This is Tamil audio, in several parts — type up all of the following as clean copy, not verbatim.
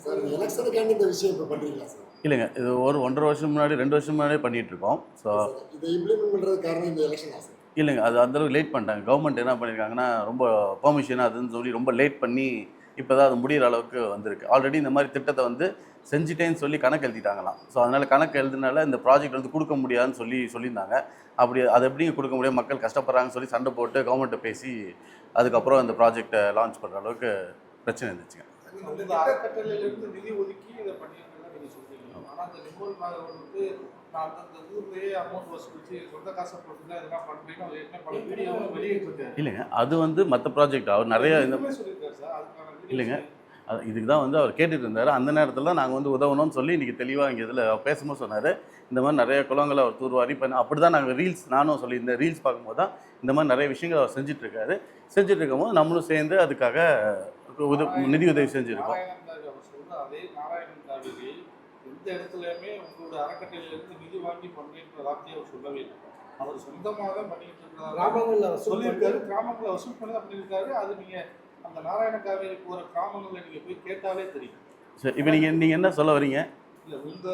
சார் எலெக்ஷனுக்காண்டி இந்த விஷயம் இப்போ பண்ணுறீங்களா சார்? இல்லைங்க, இது ஒரு 1.5 வருஷம் முன்னாடி 2 வருஷம் முன்னாடியே பண்ணிகிட்ருக்கோம். ஸோ இதை இம்ப்ளிமெண்ட் பண்ணுறதுக்கு காரணம் இந்த எலெக்ஷனா சார்? இல்லைங்க, அது அந்தளவுக்கு லேட் பண்ணிட்டாங்க. கவர்மெண்ட் என்ன பண்ணியிருக்காங்கன்னா, ரொம்ப பெர்மிஷன் அதுன்னு சொல்லி ரொம்ப லேட் பண்ணி இப்போ தான் அது முடிகிற அளவுக்கு வந்திருக்கு. ஆல்ரெடி இந்த மாதிரி திட்டத்தை வந்து செஞ்சுட்டேன்னு சொல்லி கணக்கு எழுதிட்டாங்களாம். ஸோ அதனால் கணக்கு எழுதுனால இந்த ப்ராஜெக்ட் வந்து கொடுக்க முடியாதுன்னு சொல்லியிருந்தாங்க. அப்படி அது எப்படிங்க கொடுக்க முடியும், மக்கள் கஷ்டப்படுறாங்கன்னு சொல்லி சண்டை போட்டு கவர்மெண்ட்டை பேசி அதுக்கப்புறம் இந்த ப்ராஜெக்டை லான்ச் பண்ணுற அளவுக்கு பிரச்சனை இருந்துச்சுங்க. அந்த அறக்கட்டளையிலிருந்து நிதி ஒதுக்கி இதை பண்ணியிருக்கதா நீங்கள் சொல்றீங்க. ஆனால் அந்த நிர்மல் நாகர் வந்து நான் அந்தந்த ஊர்லேயே அமௌண்ட் வசூலிச்சு சொந்த காசை போட்டு தான் இதெல்லாம் பண்ணுறேன்னு அவர் என்ன பல வீடியோவும் வெளியிட்டிருக்காரு. இல்லைங்க, அது வந்து மற்ற ப்ராஜெக்ட் அவர் நிறைய இந்த சொல்லியிருக்காரு சார். அதுக்கான இல்லைங்க, அது இதுக்கு தான் வந்து அவர் கேட்டுட்டு இருந்தார். அந்த நேரத்தில் தான் நாங்கள் வந்து உதவணும்னு சொல்லி இன்றைக்கி தெளிவாக இங்கே இதில் பேசும்போது சொன்னார். இந்த மாதிரி நிறைய குளங்களை அவர் தூர்வாரி அப்படி தான் நாங்கள் ரீல்ஸ் நானும் சொல்லியிருந்தேன். ரீல்ஸ் பார்க்கும்போது தான் இந்த மாதிரி நிறைய விஷயங்கள் அவர் செஞ்சிட்ருக்காரு. செஞ்சுட்டு இருக்கும்போது நம்மளும் சேர்ந்து அதுக்காக நிதி உதவி செஞ்சுருக்கோம். அவர் சொல்ற அதே நாராயணன் காவேரி எந்த இடத்துலையுமே உங்களோட அறக்கட்டளையிலிருந்து நிதி வாங்கி பண்ணுறேன்ற வார்த்தையை அவர் சொல்லவே இல்லை. அவர் சொந்தமாக தான் பண்ணிட்டு இருக்கிறார் சொல்லியிருக்காரு. கிராமங்களில் வசூல் பண்ணி தான் பண்ணியிருக்காரு. அது நீங்கள் அந்த நாராயண காவேரி போகிற கிராமங்களில் நீங்கள் போய் கேட்டாலே தெரியும். சரி, இப்போ நீங்கள் என்ன சொல்ல வரீங்க? இல்லை, இந்த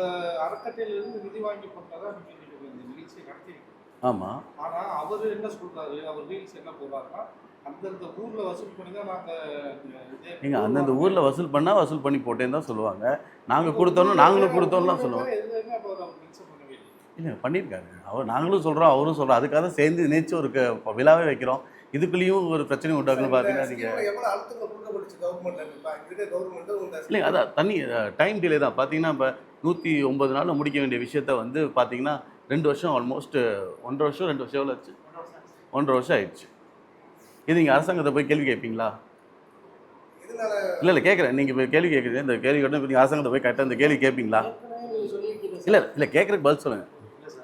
அறக்கட்டளையிலிருந்து நிதி வாங்கி பண்ணதான் நீங்கள் இந்த நிகழ்ச்சியை நடத்திருக்கீங்க. ஆமாம். ஆனால் அவர் என்ன சொல்கிறாரு, அவர் ரீல்ஸ் என்ன போடுறாருன்னா அந்தந்த ஊரில் வசூல் பண்ணி தான் நீங்கள் அந்தந்த ஊரில் வசூல் பண்ணால் வசூல் பண்ணி போட்டேன்னு தான் சொல்லுவாங்க. நாங்கள் கொடுத்தோன்னு நாங்களும் கொடுத்தோம்லாம் சொல்லுவோம். இல்லை, பண்ணியிருக்காரு அவர். நாங்களும் சொல்கிறோம், அவரும் சொல்கிறோம். அதுக்காக தான் சேர்ந்து நினைச்சு ஒரு விழாவே வைக்கிறோம். இதுக்குள்ளேயும் ஒரு பிரச்சனை உண்டாக்குன்னு பார்த்தீங்கன்னா நீங்கள் இல்லைங்க, அதான் தண்ணி டைம் டிலே தான். பார்த்தீங்கன்னா இப்போ 109 நாளில் முடிக்க வேண்டிய விஷயத்த வந்து பார்த்தீங்கன்னா 2 வருஷம், ஆல்மோஸ்ட் 1.5 வருஷம் 2 வருஷம் எவ்வளோ ஆச்சு? 1.5 வருஷம் ஆயிடுச்சு. இது நீங்கள் அரசாங்கத்தை போய் கேள்வி கேட்பீங்களா? இல்லை கேட்குறேன். நீங்கள் இப்போ கேள்வி கேட்குறீங்க. இந்த கேள்வி கேட்டால் நீங்கள் அரசாங்கத்தை போய் கரெக்டாக இந்த கேள்வி கேட்பீங்களா? இல்லை கேட்குறதுக்கு பதில் சொல்லுங்கள்.